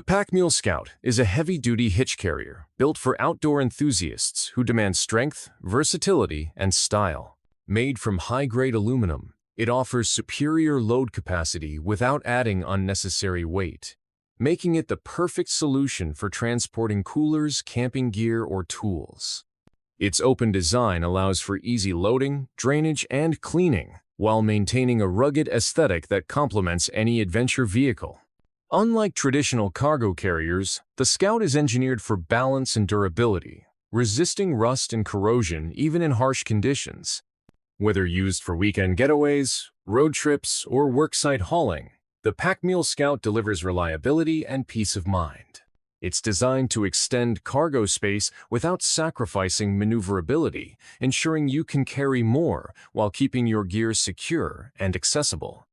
Pack Mule Scout is a heavy-duty hitch carrier built for outdoor enthusiasts who demand strength, versatility, and style. Made from high-grade aluminum, it offers superior load capacity without adding unnecessary weight, making it the perfect solution for transporting coolers, camping gear, or tools. Its open design allows for easy loading, drainage, and cleaning, while maintaining a rugged aesthetic that complements any adventure vehicle. Unlike traditional cargo carriers, the Scout is engineered for balance and durability, resisting rust and corrosion even in harsh conditions. Whether used for weekend getaways, road trips, or worksite hauling, the Pack Mule Scout delivers reliability and peace of mind. It's designed to extend cargo space without sacrificing maneuverability, ensuring you can carry more while keeping your gear secure and accessible.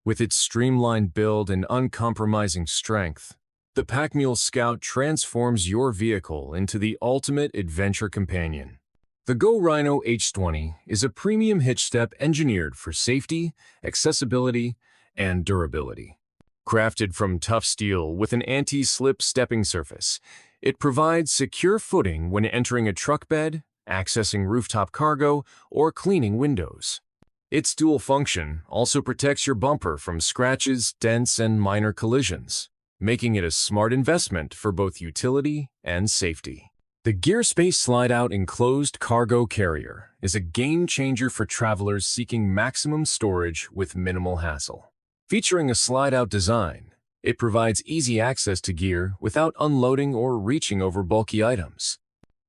With its streamlined build and uncompromising strength, the Pack Mule Scout transforms your vehicle into the ultimate adventure companion. The Go Rhino H20 is a premium hitch step engineered for safety, accessibility, and durability. Crafted from tough steel with an anti-slip stepping surface, it provides secure footing when entering a truck bed, accessing rooftop cargo, or cleaning windows. Its dual function also protects your bumper from scratches, dents, and minor collisions, making it a smart investment for both utility and safety. The GearSpace Slide-Out Enclosed Cargo Carrier is a game-changer for travelers seeking maximum storage with minimal hassle. Featuring a slide-out design, it provides easy access to gear without unloading or reaching over bulky items.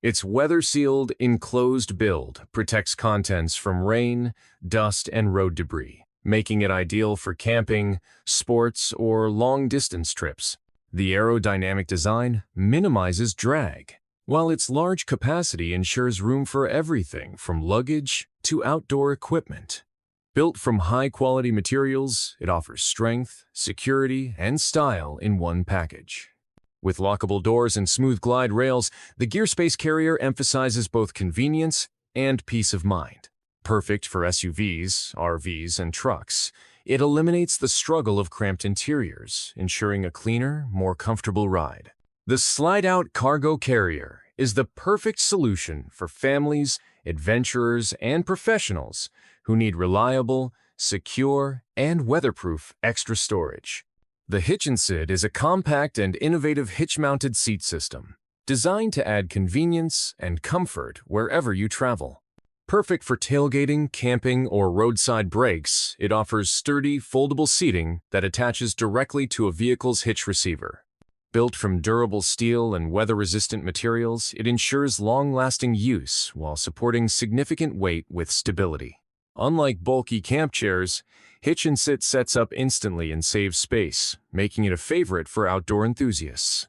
Its weather-sealed, enclosed build protects contents from rain, dust, and road debris, making it ideal for camping, sports, or long-distance trips. The aerodynamic design minimizes drag, while its large capacity ensures room for everything from luggage to outdoor equipment. Built from high-quality materials, it offers strength, security, and style in one package. With lockable doors and smooth glide rails, the GearSpace carrier emphasizes both convenience and peace of mind. Perfect for SUVs, RVs, and trucks, it eliminates the struggle of cramped interiors, ensuring a cleaner, more comfortable ride. The Slide-Out Cargo Carrier is the perfect solution for families, adventurers, and professionals who need reliable, secure, and weatherproof extra storage. The Hitch and Sit is a compact and innovative hitch-mounted seat system designed to add convenience and comfort wherever you travel. Perfect for tailgating, camping, or roadside breaks, it offers sturdy, foldable seating that attaches directly to a vehicle's hitch receiver. Built from durable steel and weather-resistant materials, it ensures long-lasting use while supporting significant weight with stability. Unlike bulky camp chairs, Hitch and Sit sets up instantly and saves space, making it a favorite for outdoor enthusiasts.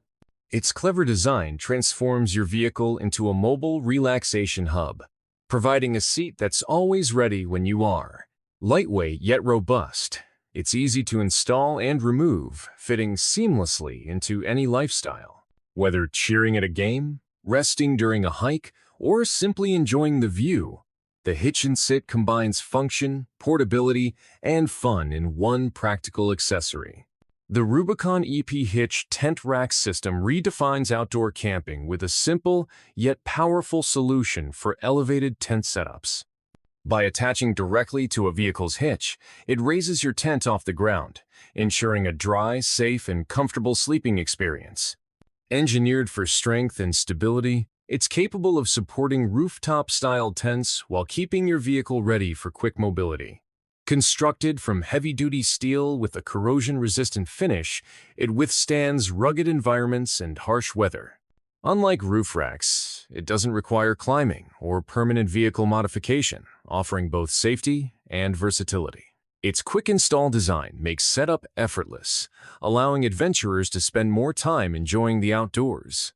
Its clever design transforms your vehicle into a mobile relaxation hub, providing a seat that's always ready when you are. Lightweight yet robust, it's easy to install and remove, fitting seamlessly into any lifestyle. Whether cheering at a game, resting during a hike, or simply enjoying the view, the Hitch and Sit combines function, portability, and fun in one practical accessory. The Rubicon EP Hitch Tent Rack System redefines outdoor camping with a simple yet powerful solution for elevated tent setups. By attaching directly to a vehicle's hitch, it raises your tent off the ground, ensuring a dry, safe, and comfortable sleeping experience. Engineered for strength and stability, it's capable of supporting rooftop-style tents while keeping your vehicle ready for quick mobility. Constructed from heavy-duty steel with a corrosion-resistant finish, it withstands rugged environments and harsh weather. Unlike roof racks, it doesn't require climbing or permanent vehicle modification, offering both safety and versatility. Its quick install design makes setup effortless, allowing adventurers to spend more time enjoying the outdoors.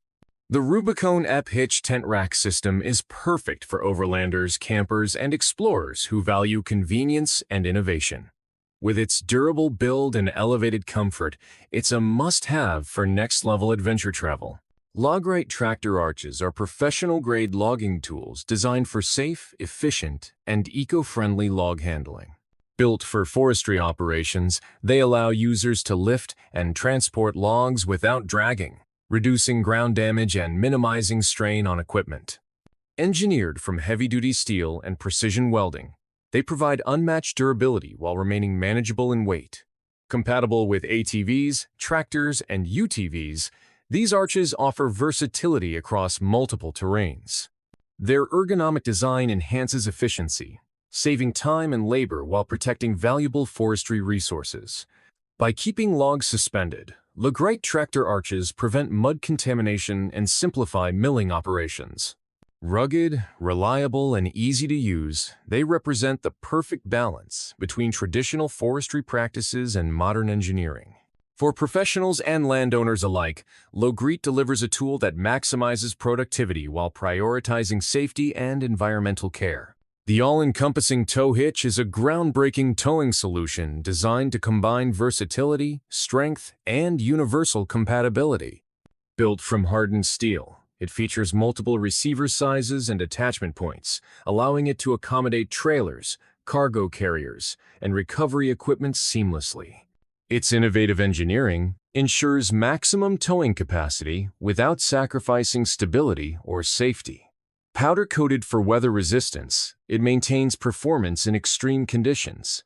The Rubicon EP Hitch Tent Rack System is perfect for overlanders, campers, and explorers who value convenience and innovation. With its durable build and elevated comfort, it's a must-have for next-level adventure travel. Logrite tractor arches are professional-grade logging tools designed for safe, efficient, and eco-friendly log handling. Built for forestry operations, they allow users to lift and transport logs without dragging, reducing ground damage and minimizing strain on equipment. Engineered from heavy-duty steel and precision welding, they provide unmatched durability while remaining manageable in weight. Compatible with ATVs, tractors, and UTVs, these arches offer versatility across multiple terrains. Their ergonomic design enhances efficiency, saving time and labor while protecting valuable forestry resources. By keeping logs suspended, Lagrite tractor arches prevent mud contamination and simplify milling operations. Rugged, reliable, and easy to use, they represent the perfect balance between traditional forestry practices and modern engineering. For professionals and landowners alike, Lagrite delivers a tool that maximizes productivity while prioritizing safety and environmental care. The all-encompassing tow hitch is a groundbreaking towing solution designed to combine versatility, strength, and universal compatibility. Built from hardened steel, it features multiple receiver sizes and attachment points, allowing it to accommodate trailers, cargo carriers, and recovery equipment seamlessly. Its innovative engineering ensures maximum towing capacity without sacrificing stability or safety. Powder-coated for weather resistance, it maintains performance in extreme conditions.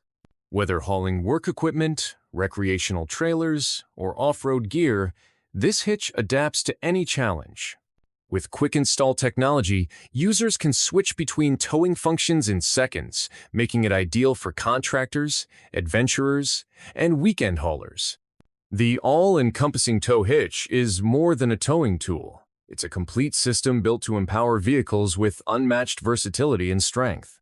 Whether hauling work equipment, recreational trailers, or off-road gear, this hitch adapts to any challenge. With quick install technology, users can switch between towing functions in seconds, making it ideal for contractors, adventurers, and weekend haulers. The all-encompassing tow hitch is more than a towing tool. It's a complete system built to empower vehicles with unmatched versatility and strength.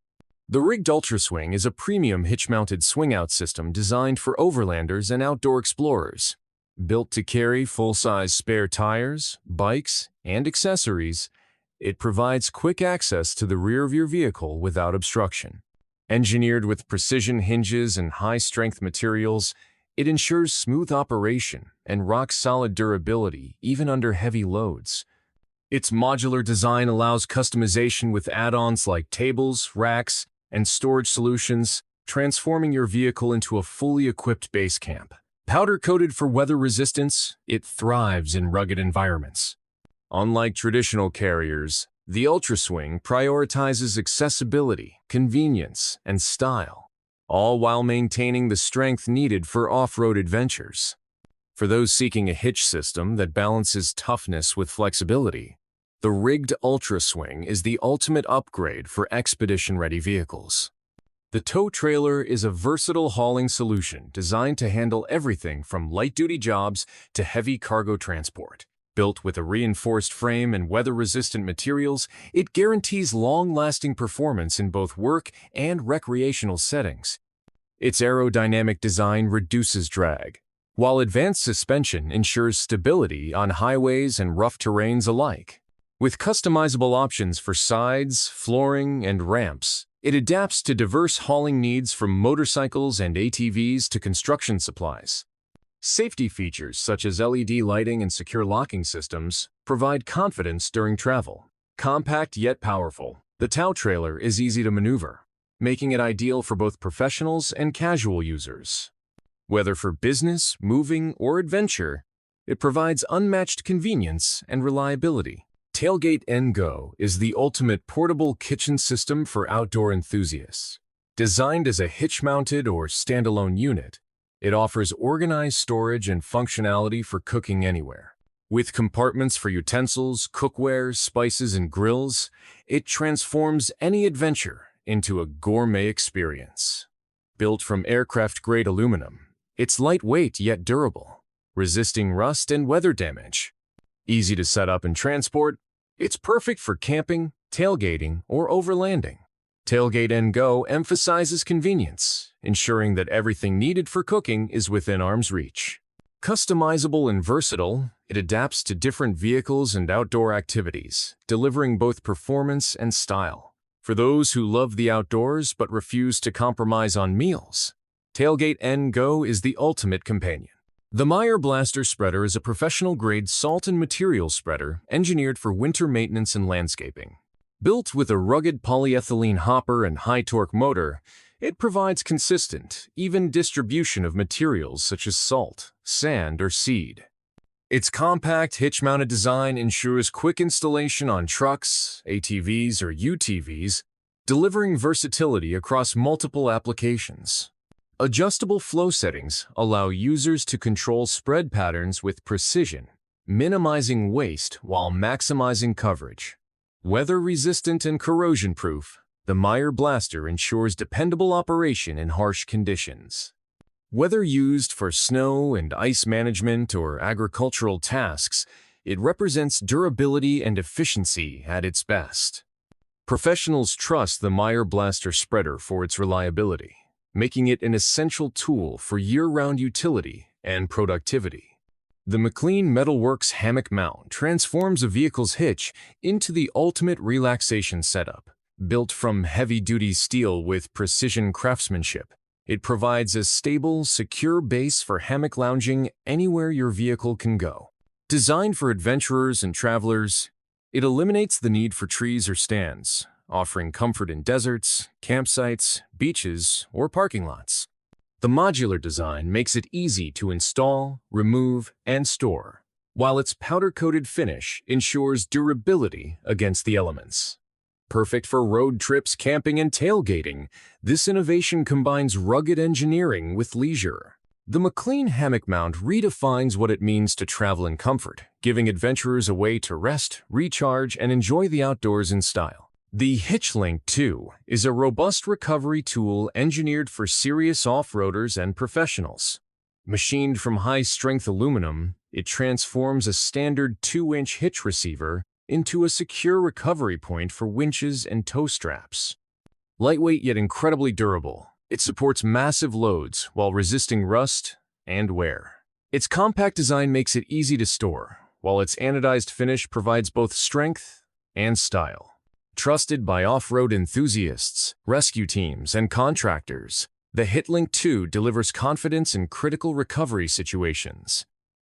The rigged UltraSwing is a premium hitch-mounted swing-out system designed for overlanders and outdoor explorers. Built to carry full-size spare tires, bikes, and accessories, it provides quick access to the rear of your vehicle without obstruction. Engineered with precision hinges and high-strength materials, it ensures smooth operation and rock-solid durability even under heavy loads. Its modular design allows customization with add-ons like tables, racks, and storage solutions, transforming your vehicle into a fully equipped base camp. Powder-coated for weather resistance, it thrives in rugged environments. Unlike traditional carriers, the UltraSwing prioritizes accessibility, convenience, and style, all while maintaining the strength needed for off-road adventures. For those seeking a hitch system that balances toughness with flexibility, the rigged UltraSwing is the ultimate upgrade for expedition-ready vehicles. The tow trailer is a versatile hauling solution designed to handle everything from light-duty jobs to heavy cargo transport. Built with a reinforced frame and weather-resistant materials, it guarantees long-lasting performance in both work and recreational settings. Its aerodynamic design reduces drag, while advanced suspension ensures stability on highways and rough terrains alike. With customizable options for sides, flooring, and ramps, it adapts to diverse hauling needs from motorcycles and ATVs to construction supplies. Safety features such as LED lighting and secure locking systems provide confidence during travel. Compact yet powerful, the tow trailer is easy to maneuver, making it ideal for both professionals and casual users. Whether for business, moving, or adventure, it provides unmatched convenience and reliability. Tailgate & Go is the ultimate portable kitchen system for outdoor enthusiasts. Designed as a hitch-mounted or standalone unit, it offers organized storage and functionality for cooking anywhere. With compartments for utensils, cookware, spices, and grills, it transforms any adventure into a gourmet experience. Built from aircraft-grade aluminum, it's lightweight yet durable, resisting rust and weather damage. Easy to set up and transport, it's perfect for camping, tailgating, or overlanding. Tailgate & Go emphasizes convenience, ensuring that everything needed for cooking is within arm's reach. Customizable and versatile, it adapts to different vehicles and outdoor activities, delivering both performance and style. For those who love the outdoors but refuse to compromise on meals, Tailgate & Go is the ultimate companion. The Meyer Blaster Spreader is a professional-grade salt and material spreader engineered for winter maintenance and landscaping. Built with a rugged polyethylene hopper and high-torque motor, It provides consistent, even distribution of materials such as salt, sand, or seed. Its compact hitch-mounted design ensures quick installation on trucks, ATVs, or UTVs, delivering versatility across multiple applications. Adjustable flow settings allow users to control spread patterns with precision, minimizing waste while maximizing coverage. Weather-resistant and corrosion-proof, the Meyer Blaster ensures dependable operation in harsh conditions. Whether used for snow and ice management or agricultural tasks, it represents durability and efficiency at its best. Professionals trust the Meyer Blaster spreader for its reliability, making it an essential tool for year-round utility and productivity. The McLean Metalworks hammock mount transforms a vehicle's hitch into the ultimate relaxation setup. Built from heavy-duty steel with precision craftsmanship, it provides a stable, secure base for hammock lounging anywhere your vehicle can go. Designed for adventurers and travelers, it eliminates the need for trees or stands, offering comfort in deserts, campsites, beaches, or parking lots. The modular design makes it easy to install, remove, and store, while its powder-coated finish ensures durability against the elements. Perfect for road trips, camping, and tailgating, this innovation combines rugged engineering with leisure. The McLean hammock mount redefines what it means to travel in comfort, giving adventurers a way to rest, recharge, and enjoy the outdoors in style. The HitchLink 2 is a robust recovery tool engineered for serious off-roaders and professionals. Machined from high-strength aluminum, it transforms a standard 2-inch hitch receiver into a secure recovery point for winches and tow straps. Lightweight yet incredibly durable, it supports massive loads while resisting rust and wear. Its compact design makes it easy to store, while its anodized finish provides both strength and style. Trusted by off-road enthusiasts, rescue teams, and contractors, the HitLink 2 delivers confidence in critical recovery situations.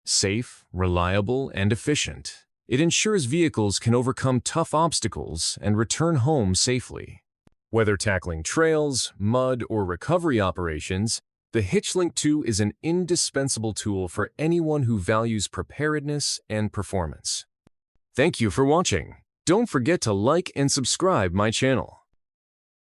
Safe, reliable, and efficient, it ensures vehicles can overcome tough obstacles and return home safely. Whether tackling trails, mud, or recovery operations, the HitchLink 2 is an indispensable tool for anyone who values preparedness and performance. Thank you for watching. Don't forget to like and subscribe my channel.